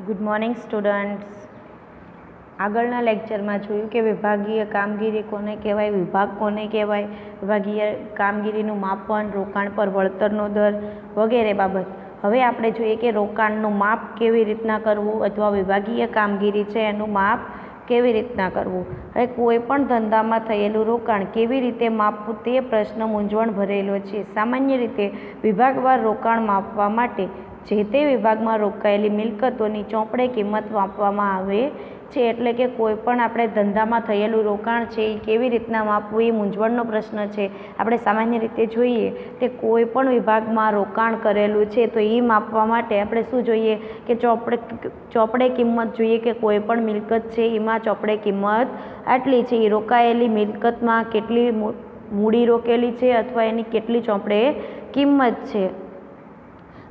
Good morning students. આગળના લેક્ચરમાં જોયું કે વિભાગીય કામગીરી કોને કહેવાય, વિભાગ કોને કહેવાય, વિભાગીય કામગીરીનું માપન, રોકાણ પર વળતરનો દર વગેરે બાબત. હવે આપણે જોઈએ કે રોકાણનું માપ કેવી રીતના કરવું અથવા વિભાગીય કામગીરી છે એનું માપ કેવી રીતના કરવું. હવે કોઈ પણ ધંધામાં થયેલું રોકાણ કેવી રીતે માપવું તે પ્રશ્ન મૂંઝવણ ભરેલો છે. સામાન્ય રીતે વિભાગવાર રોકાણ માપવા માટે જે તે વિભાગમાં રોકાયેલી મિલકતોની ચોપડે કિંમત માપવામાં આવે છે. એટલે કે કોઈ પણ આપણે ધંધામાં થયેલું રોકાણ છે એ કેવી રીતના માપવું એ મૂંઝવણનો પ્રશ્ન છે. આપણે સામાન્ય રીતે જોઈએ તે કોઈ પણ વિભાગમાં રોકાણ કરેલું છે તો એ માપવા માટે આપણે શું જોઈએ કે ચોપડે કિંમત જોઈએ કે કોઈ પણ મિલકત છે એમાં ચોપડે કિંમત આટલી છે. એ રોકાયેલી મિલકતમાં કેટલી મૂડી રોકેલી છે અથવા એની કેટલી ચોપડે કિંમત છે.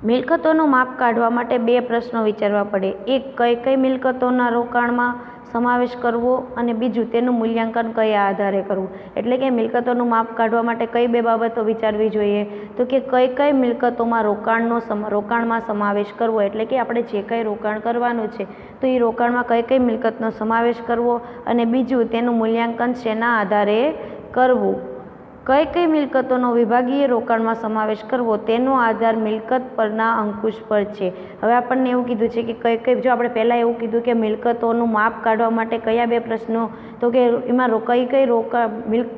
મિલકતોનું માપ કાઢવા માટે બે પ્રશ્નો વિચારવા પડે. એક, કઈ કઈ મિલકતોના રોકાણમાં સમાવેશ કરવો અને બીજું, તેનું મૂલ્યાંકન કયા આધારે કરવું. એટલે કે મિલકતોનું માપ કાઢવા માટે કઈ બે બાબતો વિચારવી જોઈએ તો કે કઈ મિલકતોમાં રોકાણમાં સમાવેશ કરવો. એટલે કે આપણે જે કંઈ રોકાણ કરવાનું છે તો એ રોકાણમાં કઈ મિલકતનો સમાવેશ કરવો અને બીજું, તેનું મૂલ્યાંકન શેના આધારે કરવું. કઈ મિલકતોનો વિભાગીય રોકાણમાં સમાવેશ કરવો તેનો આધાર મિલકત પરના અંકુશ પર છે. હવે આપણને એવું કીધું છે કે જો આપણે પહેલાં એવું કીધું કે મિલકતોનું માપ કાઢવા માટે કયા બે પ્રશ્નો તો કે એમાં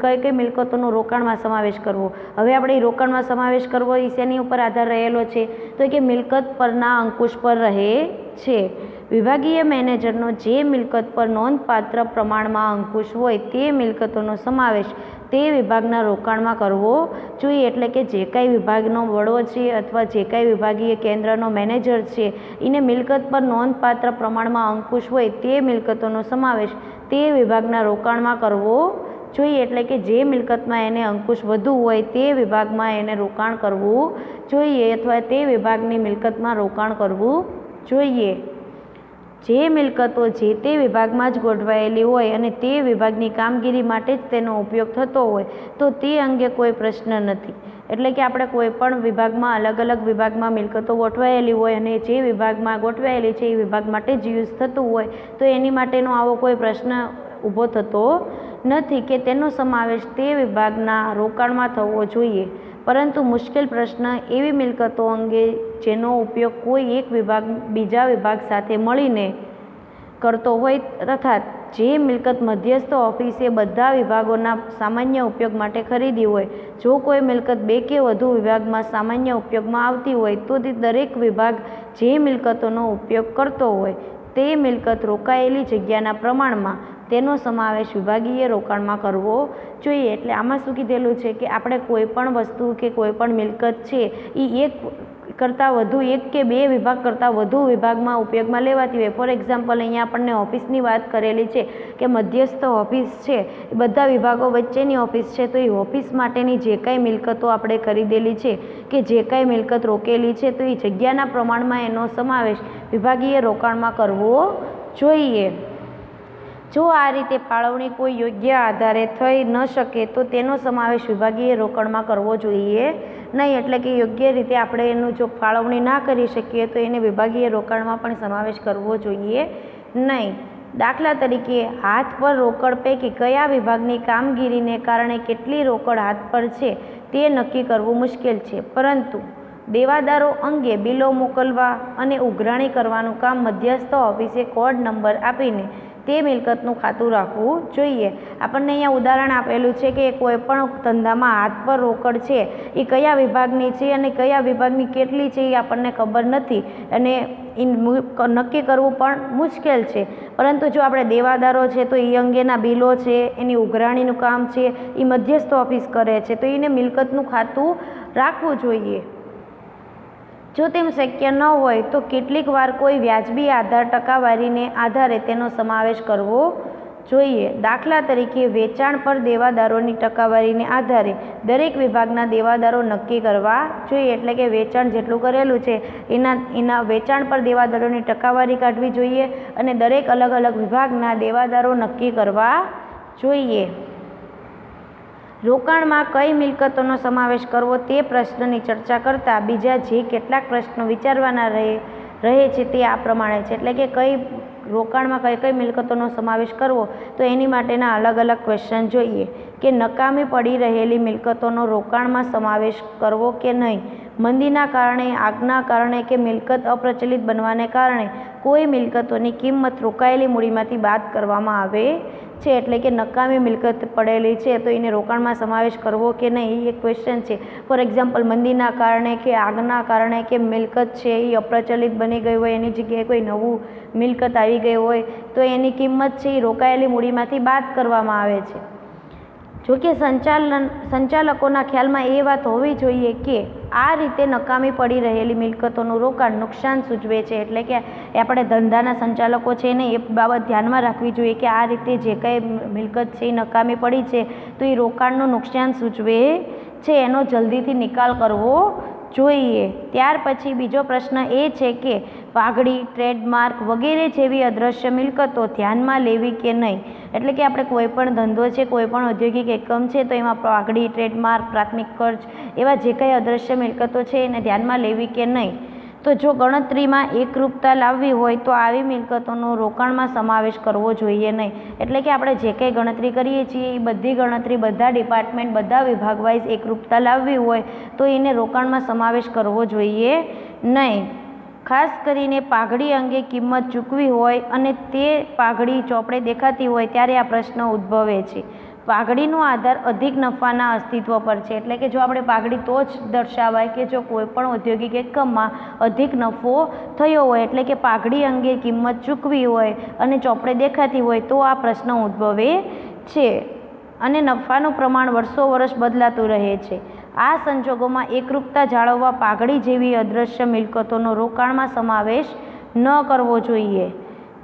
કઈ મિલકતોનો રોકાણમાં સમાવેશ કરવો. હવે આપણે એ રોકાણમાં સમાવેશ કરવો એ શેની ઉપર આધાર રહેલો છે તો કે મિલકત પરના અંકુશ પર રહે છે. વિભાગીય મેનેજરનો જે મિલકત પર નોંધપાત્ર પ્રમાણમાં અંકુશ હોય તે મિલકતોનો સમાવેશ તે વિભાગના રોકાણમાં કરવો જોઈએ. એટલે કે જે કાંઈ વિભાગનો વડો છે અથવા જે કાંઈ વિભાગીય કેન્દ્રનો મેનેજર છે એને મિલકત પર નોંધપાત્ર પ્રમાણમાં અંકુશ હોય તે મિલકતોનો સમાવેશ તે વિભાગના રોકાણમાં કરવો જોઈએ. એટલે કે જે મિલકતમાં એને અંકુશ વધુ હોય તે વિભાગમાં એને રોકાણ કરવું જોઈએ અથવા તે વિભાગની મિલકતમાં રોકાણ કરવું જોઈએ. જે મિલકતો જે તે વિભાગમાં જ ગોઠવાયેલી હોય અને તે વિભાગની કામગીરી માટે જ તેનો ઉપયોગ થતો હોય તો તે અંગે કોઈ પ્રશ્ન નથી. એટલે કે આપણે કોઈ પણ વિભાગમાં અલગ વિભાગમાં મિલકતો ગોઠવાયેલી હોય અને જે વિભાગમાં ગોઠવાયેલી છે એ વિભાગ માટે જ યુઝ થતું હોય તો એની માટેનો આવો કોઈ પ્રશ્ન ઊભો થતો નથી કે તેનો સમાવેશ તે વિભાગના રોકાણમાં થવો જોઈએ. પરંતુ મુશ્કેલ પ્રશ્ન એવી મિલકતો અંગે જેનો ઉપયોગ કોઈ એક વિભાગ બીજા વિભાગ સાથે મળીને કરતો હોય તથા જે મિલકત મધ્યસ્થ ઓફિસે બધા વિભાગોના સામાન્ય ઉપયોગ માટે ખરીદી હોય. જો કોઈ મિલકત બે કે વધુ વિભાગમાં સામાન્ય ઉપયોગમાં આવતી હોય તો તે દરેક વિભાગ જે મિલકતોનો ઉપયોગ કરતો હોય તે મિલકત રોકાયેલી જગ્યાના પ્રમાણમાં તેનો સમાવેશ વિભાગીય રોકાણમાં કરવો જોઈએ. એટલે આમાં શું કીધેલું છે કે આપણે કોઈ પણ વસ્તુ કે કોઈ પણ મિલકત છે એ એક કે બે વિભાગ કરતાં વધુ વિભાગમાં ઉપયોગમાં લેવાતી હોય. ફોર એક્ઝામ્પલ અહીંયા આપણને ઓફિસની વાત કરેલી છે કે મધ્યસ્થ ઓફિસ છે એ બધા વિભાગો વચ્ચેની ઓફિસ છે તો એ ઓફિસ માટેની જે કાંઈ મિલકતો આપણે ખરીદેલી છે કે જે કાંઈ મિલકત રોકેલી છે તો એ જગ્યાના પ્રમાણમાં એનો સમાવેશ વિભાગીય રોકાણમાં કરવો જોઈએ. જો આ રીતે ફાળવણી કોઈ યોગ્ય આધારે થઈ ન શકે તો તેનો સમાવેશ વિભાગીય રોકાણમાં કરવો જોઈએ નહીં. એટલે કે યોગ્ય રીતે આપણે એનું જો ફાળવણી ના કરી શકીએ તો એને વિભાગીય રોકાણમાં પણ સમાવેશ કરવો જોઈએ નહીં. દાખલા તરીકે હાથ પર રોકડ પૈકી કયા વિભાગની કામગીરીને કારણે કેટલી રોકડ હાથ પર છે તે નક્કી કરવું મુશ્કેલ છે. પરંતુ દેવાદારો અંગે બિલો મોકલવા અને ઉઘરાણી કરવાનું કામ મધ્યસ્થ ઓફિસે કોડ નંબર આપીને તે મિલકતનું ખાતું રાખવું જોઈએ. આપણને અહીંયા ઉદાહરણ આપેલું છે કે કોઈ પણ ધંધામાં હાથ પર રોકડ છે એ કયા વિભાગની છે અને કયા વિભાગની કેટલી છે એ આપણને ખબર નથી અને એ નક્કી કરવું પણ મુશ્કેલ છે. પરંતુ જો આપણે દેવાદારો છે તો એ અંગેના બિલો છે, એની ઉઘરાણીનું કામ છે એ મધ્યસ્થ ઓફિસ કરે છે તો એને મિલકતનું ખાતું રાખવું જોઈએ. જો તેમ શક્ય ન હોય તો કેટલીક વાર કોઈ વ્યાજબી ટકાવારીને આધારે તેનો સમાવેશ કરવો જોઈએ. દાખલા તરીકે વેચાણ પર દેવાદારોની ટકાવારીને આધારે દરેક વિભાગના દેવાદારો નક્કી કરવા જોઈએ. એટલે કે વેચાણ જેટલું કરેલું છે એના વેચાણ પર દેવાદારોની ટકાવારી કાઢવી જોઈએ અને દરેક અલગ વિભાગના દેવાદારો નક્કી કરવા જોઈએ. રોકાણમાં કઈ મિલકતોનો સમાવેશ કરવો તે પ્રશ્નની ચર્ચા કરતાં બીજા જે કેટલાક પ્રશ્નો વિચારવાના રહે રહે છે તે આ પ્રમાણે છે. એટલે કે કઈ રોકાણમાં કઈ કઈ મિલકતોનો સમાવેશ કરવો, તો એની માટેના અલગ અલગ ક્વેશ્ચન જોઈએ કે નકામી પડી રહેલી મિલકતોનો રોકાણમાં સમાવેશ કરવો કે નહીં, મંદીના કારણે, આગના કારણે કે મિલકત અપ્રચલિત બનવાને કારણે કોઈ મિલકતોની કિંમત રોકાયેલી મૂડીમાંથી બાદ કરવામાં આવે છે. એટલે કે નકામી મિલકત પડેલી છે તો એને રોકાણમાં સમાવેશ કરવો કે નહીં એ એક ક્વેશ્ચન છે. ફોર એક્ઝામ્પલ, મંદીના કારણે કે આગના કારણે કે મિલકત છે એ અપ્રચલિત બની ગઈ હોય, એની જગ્યાએ કોઈ નવું મિલકત આવી ગઈ હોય તો એની કિંમત છે એ રોકાયેલી મૂડીમાંથી બાદ કરવામાં આવે છે. જોકે સંચાલકોના ખ્યાલમાં એ વાત હોવી જોઈએ કે આ રીતે નકામી પડી રહેલી મિલકતોનું રોકાણ નુકસાન સૂચવે છે. એટલે કે આપણે ધંધાના સંચાલકો છે ને એ બાબત ધ્યાનમાં રાખવી જોઈએ કે આ રીતે જે કંઈ મિલકત છે એ નકામી પડી છે તો એ રોકાણનું નુકસાન સૂચવે છે, એનો જલ્દીથી નિકાલ કરવો જોઈએ. ત્યાર પછી બીજો પ્રશ્ન એ છે કે પાઘડી, ટ્રેડમાર્ક વગેરે જેવી અદ્રશ્ય મિલકતો ધ્યાનમાં લેવી કે નહીં. એટલે કે આપણે કોઈ પણ ધંધો છે, કોઈ પણ ઔદ્યોગિક એકમ છે તો એમાં પાઘડી, ટ્રેડમાર્ક, પ્રાથમિક ખર્ચ એવા જે કંઈ અદ્રશ્ય મિલકતો છે એને ધ્યાનમાં લેવી કે નહીં. તો જો ગણતરીમાં એકરૂપતા લાવવી હોય તો આવી મિલકતોનો રોકાણમાં સમાવેશ કરવો જોઈએ નહીં. એટલે કે આપણે જે કંઈ ગણતરી કરીએ છીએ એ બધી ગણતરી બધા ડિપાર્ટમેન્ટ, બધા વિભાગ વાઇઝ એકરૂપતા લાવવી હોય તો એને રોકાણમાં સમાવેશ કરવો જોઈએ નહીં. ખાસ કરીને પાઘડી અંગે કિંમત ચૂકવી હોય અને તે પાઘડી ચોપડે દેખાતી હોય ત્યારે આ પ્રશ્ન ઉદ્ભવે છે. પાઘડીનો આધાર અધિક નફાના અસ્તિત્વ પર છે. એટલે કે જો આપણે પાઘડી તો જ દર્શાવાય કે જો કોઈ પણ ઔદ્યોગિક એકમમાં અધિક નફો થયો હોય, એટલે કે પાઘડી અંગે કિંમત ચૂકવી હોય અને ચોપડે દેખાતી હોય તો આ પ્રશ્ન ઉદ્ભવે છે. અને નફાનું પ્રમાણ વર્ષો વર્ષ બદલાતું રહે છે. આ સંજોગોમાં એકરૂપતા જાળવવા પાઘડી જેવી અદ્રશ્ય મિલકતોનો રોકાણમાં સમાવેશ ન કરવો જોઈએ.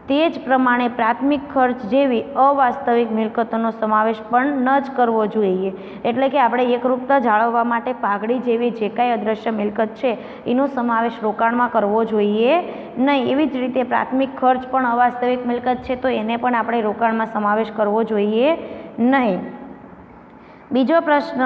તે જ પ્રમાણે પ્રાથમિક ખર્ચ જેવી અવાસ્તવિક મિલકતોનો સમાવેશ પણ ન જ કરવો જોઈએ. એટલે કે આપણે એકરૂપતા જાળવવા માટે પાઘડી જેવી જે કાંઈ અદ્રશ્ય મિલકત છે એનો સમાવેશ રોકાણમાં કરવો જોઈએ નહીં. એવી જ રીતે પ્રાથમિક ખર્ચ પણ અવાસ્તવિક મિલકત છે તો એને પણ આપણે રોકાણમાં સમાવેશ કરવો જોઈએ નહીં. બીજો પ્રશ્ન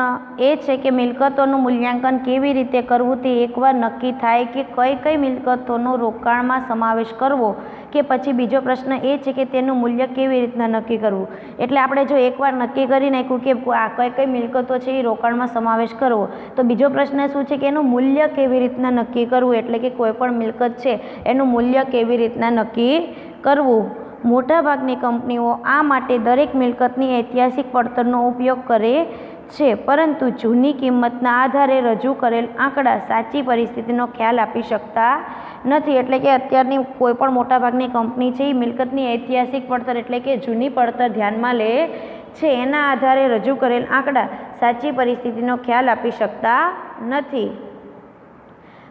એ છે કે મિલકતોનું મૂલ્યાંકન કેવી રીતે કરવું તે એકવાર નક્કી થાય કે કઈ કઈ મિલકતોનો રોકાણમાં સમાવેશ કરવો, કે પછી બીજો પ્રશ્ન એ છે કે તેનું મૂલ્ય કેવી રીતના નક્કી કરવું. એટલે આપણે જો એકવાર નક્કી કરી નાખ્યું કે આ કઈ કઈ મિલકતો છે એ રોકાણમાં સમાવેશ કરવો, તો બીજો પ્રશ્ન શું છે કે એનું મૂલ્ય કેવી રીતના નક્કી કરવું. એટલે કે કોઈ પણ મિલકત છે એનું મૂલ્ય કેવી રીતના નક્કી કરવું. મોટાભાગની કંપનીઓ આ માટે દરેક મિલકતની ઐતિહાસિક પડતરનો ઉપયોગ કરે છે, પરંતુ જૂની કિંમતના આધારે રજૂ કરેલ આંકડા સાચી પરિસ્થિતિનો ખ્યાલ આપી શકતા નથી. એટલે કે અત્યારની કોઈ પણ મોટાભાગની કંપની છે એ મિલકતની ઐતિહાસિક પડતર એટલે કે જૂની પડતર ધ્યાનમાં લે છે, એના આધારે રજૂ કરેલ આંકડા સાચી પરિસ્થિતિનો ખ્યાલ આપી શકતા નથી.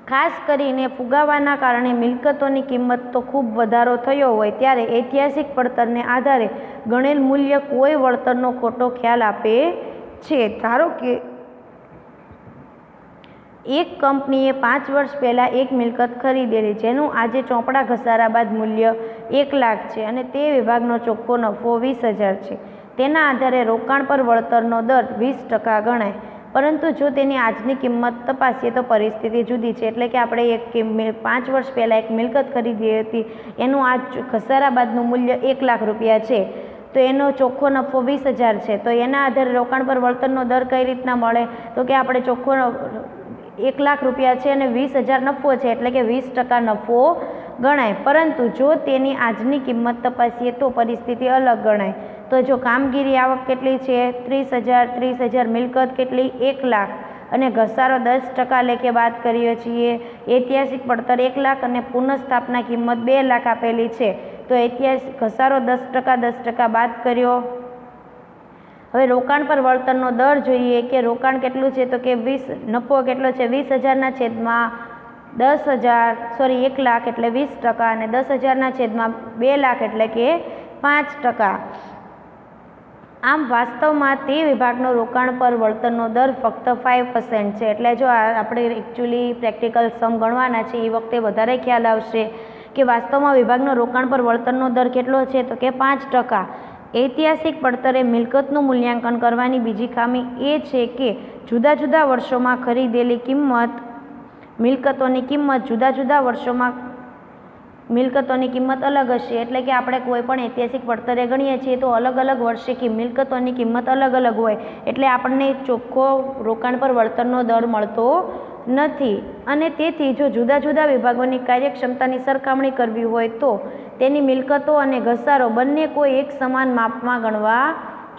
ખાસ કરીને ફુગાવાના કારણે મિલકતોની કિંમત તો ખૂબ વધારો થયો હોય ત્યારે ઐતિહાસિક પડતરને આધારે ગણેલ મૂલ્ય કોઈ વળતરનો ખોટો ખ્યાલ આપે છે. ધારો કે એક કંપનીએ 5 વર્ષ પહેલાં એક મિલકત ખરીદેલી જેનું આજે ચોપડા ઘસારા બાદ મૂલ્ય 1 લાખ છે અને તે વિભાગનો ચોખ્ખો નફો 20,000 છે. તેના આધારે રોકાણ પર વળતરનો દર 20% ગણાય. પરંતુ જો તેની આજની કિંમત તપાસીએ તો પરિસ્થિતિ જુદી છે. એટલે કે આપણે 5 વર્ષ પહેલાં એક મિલકત ખરીદી હતી, એનું આજ ઘસારા બાદનું મૂલ્ય 1 લાખ રૂપિયા છે તો એનો ચોખ્ખો નફો 20,000 છે. તો એના આધારે રોકાણ પર વળતરનો દર કઈ રીતના મળે, તો કે આપણે ચોખ્ખો 1 લાખ રૂપિયા છે અને 20,000 નફો છે એટલે કે 20% નફો ગણાય. પરંતુ જો તેની આજની કિંમત તપાસીએ તો પરિસ્થિતિ અલગ ગણાય. તો જો કામગીરી આવક કેટલી છે 30,000, મિલકત કેટલી 1 લાખ અને ઘસારો 10% લેખે બાદ કરીએ છીએ. ઐતિહાસિક પડતર 1 લાખ અને પુનઃસ્થાપના કિંમત 2 લાખ આપેલી છે તો ઐતિહાસિક ઘસારો 10% બાદ કર્યો. હવે રોકાણ પર વળતરનો દર જોઈએ કે રોકાણ કેટલું છે તો કે 20, નફો કેટલો છે 20,000 છેદમાં 1 લાખ એટલે 20% અને 10,000 છેદમાં 2 લાખ એટલે કે 5%. આમ વાસ્તવમાં તે વિભાગનો રોકાણ પર વળતરનો દર ફક્ત 5% છે. એટલે જો આપણે એકચ્યુઅલી પ્રેક્ટિકલ સમ ગણવાના છે એ વખતે વધારે ખ્યાલ આવશે કે વાસ્તવમાં વિભાગનો રોકાણ પર વળતરનો દર કેટલો છે તો કે 5%. ઐતિહાસિક પડતરે મિલકતનું મૂલ્યાંકન કરવાની બીજી ખામી એ છે કે જુદા જુદા વર્ષોમાં ખરીદેલી મિલકતોની કિંમત જુદા જુદા વર્ષોમાં મિલકતોની કિંમત અલગ હશે, એટલે કે આપણે કોઈ પણ ઐતિહાસિક વળતરે ગણીએ છીએ તો અલગ અલગ વર્ષે કે મિલકતોની કિંમત અલગ અલગ હોય, એટલે આપણને ચોખ્ખો રોકાણ પર વળતરનો દર મળતો નથી. અને તેથી જો જુદા જુદા વિભાગોની કાર્યક્ષમતાની સરખામણી કરવી હોય તો તેની મિલકતો અને ઘસારો બંને કોઈ એક સમાન માપમાં ગણવા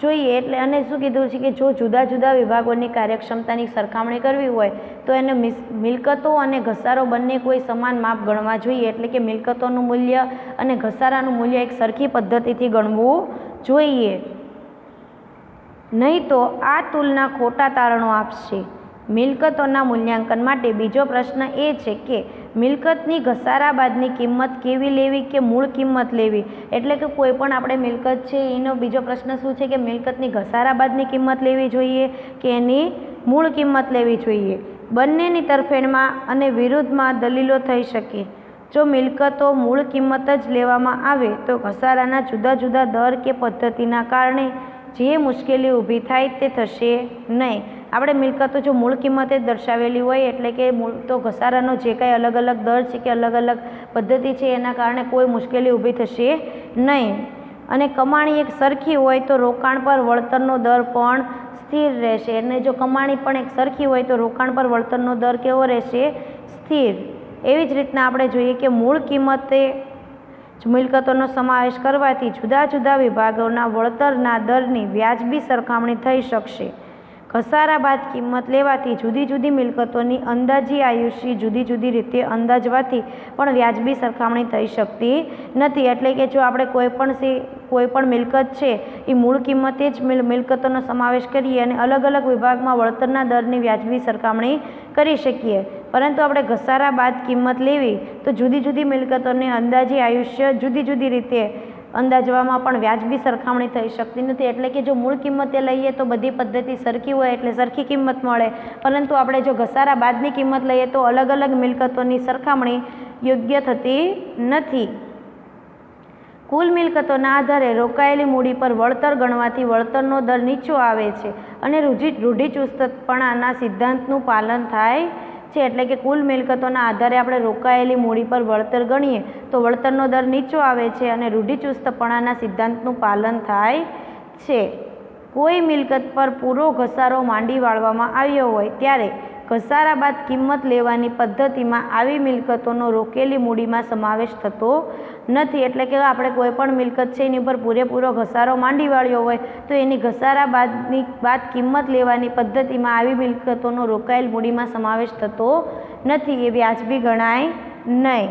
જોઈએ. એટલે અને શું કીધું છે કે જો જુદા જુદા વિભાગોની કાર્યક્ષમતાની સરખામણી કરવી હોય તો એને મિલકતો અને ઘસારો બંને કોઈ સમાન માપ ગણવા જોઈએ. એટલે કે મિલકતોનું મૂલ્ય અને ઘસારાનું મૂલ્ય એક સરખી પદ્ધતિથી ગણવું જોઈએ, નહીં તો આ તુલના ખોટા તારણો આપશે. મિલકતોના મૂલ્યાંકન માટે બીજો પ્રશ્ન એ છે કે મિલકતની ઘસારા બાદની કિંમત કેવી લેવી કે મૂળ કિંમત લેવી. એટલે કે કોઈ પણ આપણે મિલકત છે એનો બીજો પ્રશ્ન શું છે કે મિલકતની ઘસારા બાદની કિંમત લેવી જોઈએ કે એની મૂળ કિંમત લેવી જોઈએ. બંનેની તરફેણમાં અને વિરુદ્ધમાં દલીલો થઈ શકે. જો મિલકતો મૂળ કિંમત જ લેવામાં આવે તો ઘસારાના જુદા જુદા દર કે પદ્ધતિના કારણે જે મુશ્કેલી ઊભી થાય તે થશે નહીં. આપણે મિલકતો જો મૂળ કિંમતે જ દર્શાવેલી હોય એટલે કે તો ઘસારાનો જે કાંઈ અલગ અલગ દર છે કે અલગ અલગ પદ્ધતિ છે એના કારણે કોઈ મુશ્કેલી ઊભી થશે નહીં. અને કમાણી એક સરખી હોય તો રોકાણ પર વળતરનો દર પણ સ્થિર રહેશે. અને જો કમાણી પણ એક સરખી હોય તો રોકાણ પર વળતરનો દર કેવો રહેશે? સ્થિર. એવી જ રીતના આપણે જોઈએ કે મૂળ કિંમતે મિલકતોનો સમાવેશ કરવાથી જુદા જુદા વિભાગોના વળતરના દરની વ્યાજબી સરખામણી થઈ શકશે. ઘસારા બાદ કિંમત લેવાથી જુદી જુદી મિલકતોની અંદાજી આયુષ્ય જુદી જુદી રીતે અંદાજવાથી પણ વ્યાજબી સરખામણી થઈ શકતી નથી. એટલે કે જો આપણે કોઈ પણ મિલકત છે એ મૂળ કિંમતે જ મિલકતોનો સમાવેશ કરીએ અને અલગ અલગ વિભાગમાં વળતરના દરની વ્યાજબી સરખામણી કરી શકીએ, પરંતુ આપણે ઘસારા બાદ કિંમત લેવી તો જુદી જુદી મિલકતોની અંદાજી આયુષ્ય જુદી જુદી રીતે અંદાજવામાં પણ વ્યાજબી સરખામણી થઈ શકતી નથી. એટલે કે જો મૂળ કિંમતે લઈએ તો બધી પદ્ધતિ સરખી હોય એટલે સરખી કિંમત મળે, પરંતુ આપણે જો ઘસારા બાદની કિંમત લઈએ તો અલગ અલગ મિલકતોની સરખામણી યોગ્ય થતી નથી. કુલ મિલકતોના આધારે રોકાયેલી મૂડી પર વળતર ગણવાથી વળતરનો દર નીચો આવે છે અને રૂઢિચુસ્તપણાના સિદ્ધાંતનું પાલન થાય છે. એટલે કે કુલ મિલકતોના આધારે આપણે રોકાયેલી મૂડી પર વળતર ગણીએ તો વળતરનો દર નીચો આવે છે અને રૂઢિચુસ્તપણાના સિદ્ધાંતનું પાલન થાય છે. કોઈ મિલકત પર પૂરો ઘસારો માંડી વાળવામાં આવ્યો હોય ત્યારે ઘસારા બાદ કિંમત લેવાની પદ્ધતિમાં આવી મિલકતોનો રોકેલી મૂડીમાં સમાવેશ થતો નથી. એટલે કે આપણે કોઈ પણ મિલકત છે એની ઉપર પૂરેપૂરો ઘસારો માંડી વાળ્યો હોય તો એની ઘસારા બાદ કિંમત લેવાની પદ્ધતિમાં આવી મિલકતોનો રોકાયેલ મૂડીમાં સમાવેશ થતો નથી, એ વ્યાજબી ગણાય નહીં.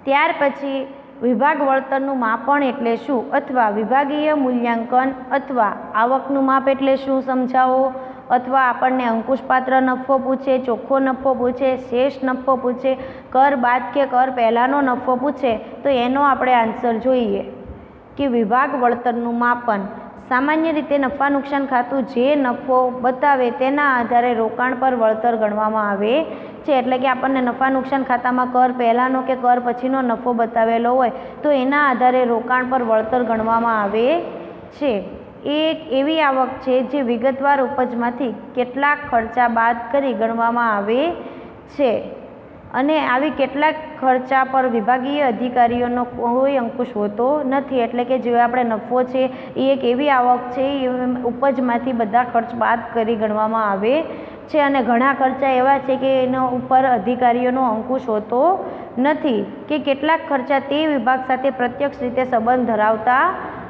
ત્યાર પછી વિભાગ વળતરનું માપન એટલે શું અથવા વિભાગીય મૂલ્યાંકન અથવા આવકનું માપ એટલે શું સમજાવો. અથવા આપણને અંકુશપાત્ર નફો પૂછે, ચોખ્ખો નફો પૂછે, શેષ નફો પૂછે, કર બાદ કે કર પહેલાંનો નફો પૂછે તો એનો આપણે આન્સર જોઈએ કે વિભાગ વળતરનું માપન. સામાન્ય રીતે નફા નુકસાન ખાતું જે નફો બતાવે તેના આધારે રોકાણ પર વળતર ગણવામાં આવે છે. એટલે કે આપણને નફા નુકસાન ખાતામાં કર પહેલાંનો કે કર પછીનો નફો બતાવેલો હોય તો એના આધારે રોકાણ પર વળતર ગણવામાં આવે છે. એ એક એવી આવક છે જે વિગતવાર ઉપજમાંથી કેટલાક ખર્ચા બાદ કરી ગણવામાં આવે છે અને આવી કેટલાક ખર્ચા પર વિભાગીય અધિકારીઓનો કોઈ અંકુશ હોતો નથી. એટલે કે જે આપણે નફો છે એ એક એવી આવક છે એ ઉપજમાંથી બધા ખર્ચ બાદ કરી ગણવામાં આવે છે અને ઘણા ખર્ચા એવા છે કે એના ઉપર અધિકારીઓનો અંકુશ હોતો નથી કે કેટલાક ખર્ચા તે વિભાગ સાથે પ્રત્યક્ષ રીતે સંબંધ ધરાવતા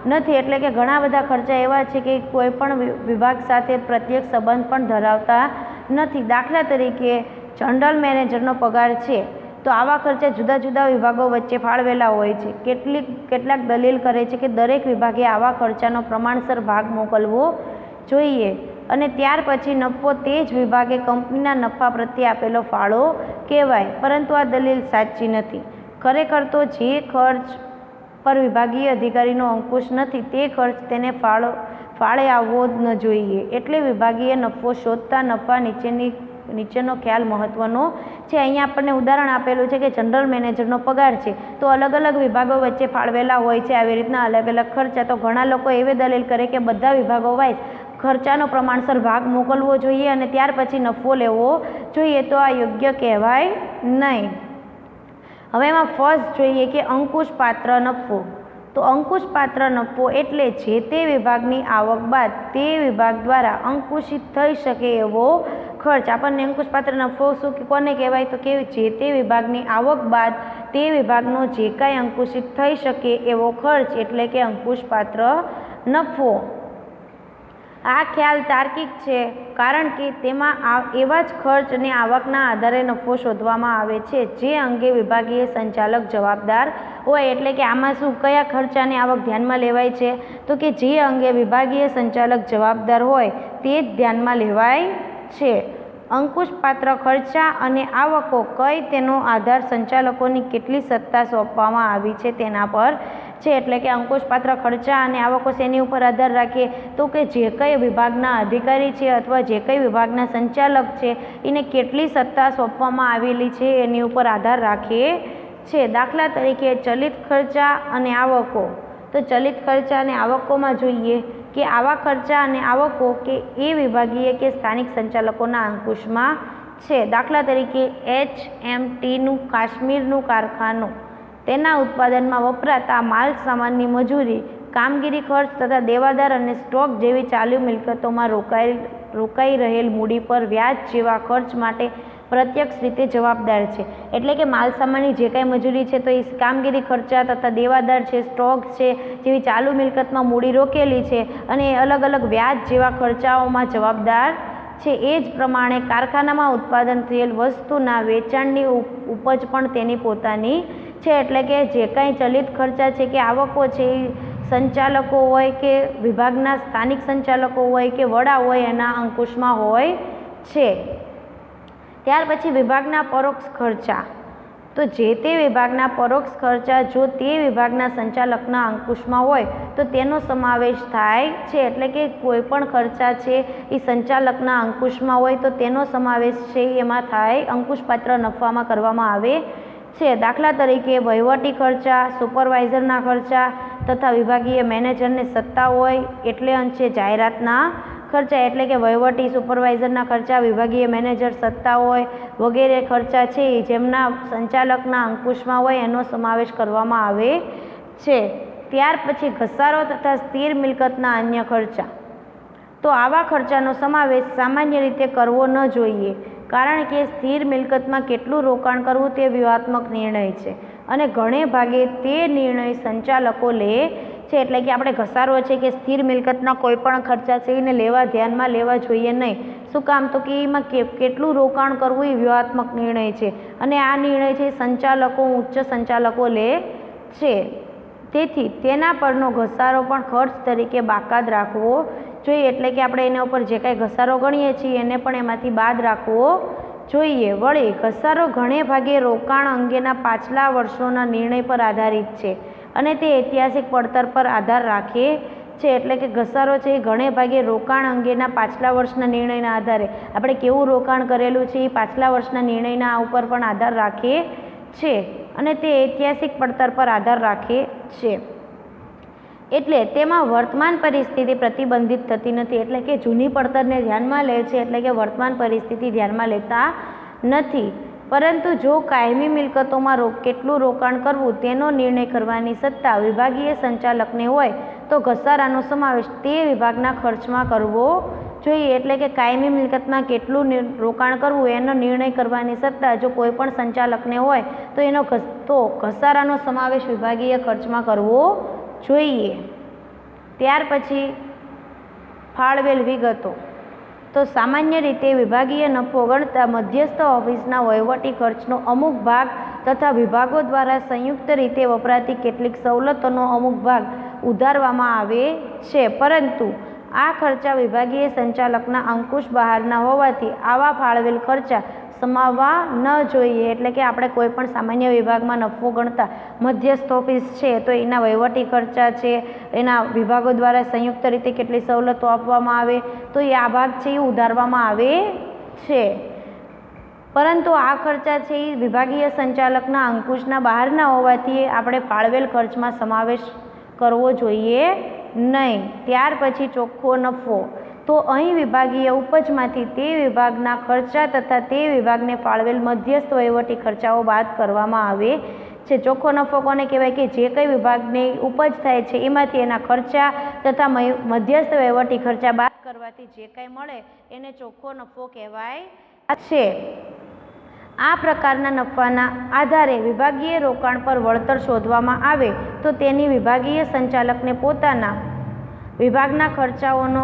નથી. એટલે કે ઘણા બધા ખર્ચા એવા છે કે કોઈ પણ વિભાગ સાથે પ્રત્યક્ષ સંબંધ પણ ધરાવતા નથી. દાખલા તરીકે જનરલ મેનેજરનો પગાર છે તો આવા ખર્ચા જુદા જુદા વિભાગો વચ્ચે ફાળવેલા હોય છે. કેટલાક દલીલ કરે છે કે દરેક વિભાગે આવા ખર્ચાનો પ્રમાણસર ભાગ મોકલવો જોઈએ અને ત્યાર પછી નફો તે જ વિભાગે કંપનીના નફા પ્રત્યે આપેલો ફાળો કહેવાય, પરંતુ આ દલીલ સાચી નથી. ખરેખર તો જે ખર્ચ પર વિભાગીય અધિકારીનો અંકુશ નથી તે ખર્ચ તેને ફાળે આવવો જ ન જોઈએ. એટલે વિભાગીય નફો શોધતા નફા નીચેનો ખ્યાલ મહત્વનો છે. અહીંયા આપણને ઉદાહરણ આપેલું છે કે જનરલ મેનેજરનો પગાર છે તો અલગ અલગ વિભાગો વચ્ચે ફાળવેલા હોય છે આવી રીતના અલગ અલગ ખર્ચા. તો ઘણા લોકો એવી દલીલ કરે કે બધા વિભાગો વાઇઝ ખર્ચાનો પ્રમાણસર ભાગ મોકલવો જોઈએ અને ત્યાર પછી નફો લેવો જોઈએ, તો આ યોગ્ય કહેવાય નહીં. હવે એમાં ફર્સ્ટ જોઈએ કે અંકુશપાત્ર નફો. તો અંકુશપાત્ર નફો એટલે જે તે વિભાગની આવક બાદ તે વિભાગ દ્વારા અંકુશિત થઈ શકે એવો ખર્ચ. આપણને અંકુશપાત્ર નફો શું કોને કહેવાય? તો કે જે તે વિભાગની આવક બાદ તે વિભાગનો જે કાંઈ અંકુશિત થઈ શકે એવો ખર્ચ એટલે કે અંકુશપાત્ર નફો. આ ખ્યાલ તાર્કિક છે કારણ કે તેમાં એવા જ ખર્ચ અને આવકના આધારે નફો શોધવામાં આવે છે જે અંગે વિભાગીય સંચાલક જવાબદાર હોય. એટલે કે આમાં શું કયા ખર્ચ અને આવક ધ્યાનમાં લેવાય છે? તો કે જે અંગે વિભાગીય સંચાલક જવાબદાર હોય તે જ ધ્યાનમાં લેવાય છે. અંકુશપાત્ર ખર્ચા અને આવકો કઈ તેનો આધાર સંચાલકોની કેટલી સત્તા સોંપવામાં આવી છે તેના પર છે. એટલે કે અંકુશપાત્ર ખર્ચા અને આવકો શેની ઉપર આધાર રાખીએ? તો કે જે કઈ વિભાગના અધિકારી છે અથવા જે કઈ વિભાગના સંચાલક છે એને કેટલી સત્તા સોંપવામાં આવેલી છે એની ઉપર આધાર રાખીએ છે. દાખલા તરીકે ચલિત ખર્ચા અને આવકો. તો ચલિત ખર્ચા અને આવકોમાં જોઈએ કે આવા ખર્ચા અને આવકો કે એ વિભાગીય કે સ્થાનિક સંચાલકોના અંકુશમાં છે. દાખલા તરીકે HMTનું કાશ્મીરનું કારખાનું, તેના ઉત્પાદનમાં વપરાતા માલ સામાનની મજૂરી, કામગીરી ખર્ચ તથા દેવાદાર અને સ્ટોક જેવી ચાલુ મિલકતોમાં રોકાઈ રહેલ મૂડી પર વ્યાજ જેવા ખર્ચ માટે પ્રત્યક્ષ રીતે જવાબદાર છે. એટલે કે માલ સામાનની જે કાંઈ મજૂરી છે તો એ કામગીરી ખર્ચા તથા દેવાદાર છે, સ્ટોક છે જેવી ચાલુ મિલકતમાં મૂડી રોકેલી છે અને અલગ અલગ વ્યાજ જેવા ખર્ચાઓમાં જવાબદાર છે. એ જ પ્રમાણે કારખાનામાં ઉત્પાદન થયેલ વસ્તુના વેચાણની ઉપજ પણ તેની પોતાની છે. એટલે કે જે કાંઈ ચલિત ખર્ચા છે કે આવકો છે એ સંચાલકો હોય કે વિભાગના સ્થાનિક સંચાલકો હોય કે વડા હોય એના અંકુશમાં હોય છે. ત્યાર પછી વિભાગના પરોક્ષ ખર્ચા. તો જે તે વિભાગના પરોક્ષ ખર્ચા જો તે વિભાગના સંચાલકના અંકુશમાં હોય તો તેનો સમાવેશ થાય છે. એટલે કે કોઈ પણ ખર્ચા છે એ સંચાલકના અંકુશમાં હોય તો તેનો સમાવેશ છે એમાં થાય, અંકુશપાત્ર નફામાં કરવામાં આવે છે. દાખલા તરીકે વહીવટી ખર્ચા, સુપરવાઇઝરના ખર્ચા તથા વિભાગીય મેનેજરને સત્તા હોય એટલે અંશે જાહેરાતના ખર્ચા. એટલે કે વહીવટી, સુપરવાઇઝરના ખર્ચા, વિભાગીય મેનેજર સત્તા હોય વગેરે ખર્ચા છે જેમના સંચાલકના અંકુશમાં હોય એનો સમાવેશ કરવામાં આવે છે. ત્યાર પછી ઘસારો તથા સ્થિર મિલકતના અન્ય ખર્ચા. તો આવા ખર્ચાનો સમાવેશ સામાન્ય રીતે કરવો ન જોઈએ કારણ કે સ્થિર મિલકતમાં કેટલું રોકાણ કરવું તે વ્યૂહાત્મક નિર્ણય છે અને ઘણે ભાગે તે નિર્ણય સંચાલકો લે છે. એટલે કે આપણે ઘસારો છે કે સ્થિર મિલકતના કોઈ પણ ખર્ચા છે એને ધ્યાનમાં લેવા જોઈએ નહીં. શું કામ? તો કે એમાં કેટલું રોકાણ કરવું એ વ્યૂહાત્મક નિર્ણય છે અને આ નિર્ણય છે સંચાલકો, ઉચ્ચ સંચાલકો લે છે. તેથી તેના પરનો ઘસારો પણ ખર્ચ તરીકે બાકાત રાખવો જોઈએ. એટલે કે આપણે એના ઉપર જે કાંઈ ઘસારો ગણીએ છીએ એને પણ એમાંથી બાદ રાખવો જોઈએ. વળી ઘસારો ઘણે ભાગે રોકાણ અંગેના પાછલા વર્ષોના નિર્ણય પર આધારિત છે અને તે ઐતિહાસિક પડતર પર આધાર રાખે છે. એટલે કે ઘસારો છે એ ઘણે ભાગે રોકાણ અંગેના પાછલા વર્ષના નિર્ણયના આધારે આપણે કેવું રોકાણ કરેલું છે એ પાછલા વર્ષના નિર્ણયના ઉપર પણ આધાર રાખે છે અને તે ઐતિહાસિક પડતર પર આધાર રાખે છે. એટલે તેમાં વર્તમાન પરિસ્થિતિ પ્રતિબંધિત થતી નથી. એટલે કે જૂની પડતરને ધ્યાનમાં લે છે એટલે કે વર્તમાન પરિસ્થિતિ ધ્યાનમાં લેતા નથી. પરંતુ જો કાયમી મિલકતોમાં કેટલું રોકાણ કરવું તેનો નિર્ણય કરવાની સત્તા વિભાગીય સંચાલકને હોય તો ઘસારાનો સમાવેશ તે વિભાગના ખર્ચમાં કરવો જોઈએ. એટલે કે કાયમી મિલકતમાં કેટલું રોકાણ કરવું એનો નિર્ણય કરવાની સત્તા જો કોઈ પણ સંચાલકને હોય તો ઘસારાનો સમાવેશ વિભાગીય ખર્ચમાં કરવો જોઈએ. ત્યાર પછી ફાળવેલ વિગતો. તો સામાન્ય રીતે વિભાગીય નફો ગણતા મધ્યસ્થ ઓફિસના વહીવટી ખર્ચનો અમુક ભાગ તથા વિભાગો દ્વારા સંયુક્ત રીતે વપરાતી કેટલીક સવલતોનો અમુક ભાગ ઉધારવામાં આવે છે. પરંતુ આ ખર્ચા વિભાગીય સંચાલકના અંકુશ બહારના હોવાથી આવા ફાળવેલ ખર્ચા સમાવવા ન જોઈએ. એટલે કે આપણે કોઈ પણ સામાન્ય વિભાગમાં નફો ગણતા મધ્યસ્થ ઓફિસ છે તો એના વહીવટી ખર્ચા છે, એના વિભાગો દ્વારા સંયુક્ત રીતે કેટલી સવલતો આપવામાં આવે તો એ આ ભાગ છે એ ઉધારવામાં આવે છે. પરંતુ આ ખર્ચા છે એ વિભાગીય સંચાલકના અંકુશના બહારના હોવાથી આપણે ફાળવેલ ખર્ચમાં સમાવેશ કરવો જોઈએ નહીં. ત્યાર પછી ચોખ્ખો નફો. તો અહીં વિભાગીય ઉપજમાંથી તે વિભાગના ખર્ચા તથા તે વિભાગને ફાળવેલ મધ્યસ્થ વહીવટી ખર્ચાઓ બાદ કરવામાં આવે છે. ચોખ્ખો નફો કોને કહેવાય કે જે કંઈ વિભાગની ઉપજ થાય છે એમાંથી એના ખર્ચા તથા મધ્યસ્થ વહીવટી ખર્ચા બાદ કરવાથી જે કંઈ મળે એને ચોખ્ખો નફો કહેવાય છે. આ પ્રકારના નફાના આધારે વિભાગીય રોકાણ પર વળતર શોધવામાં આવે તો તેની વિભાગીય સંચાલકને પોતાના વિભાગના ખર્ચાઓનો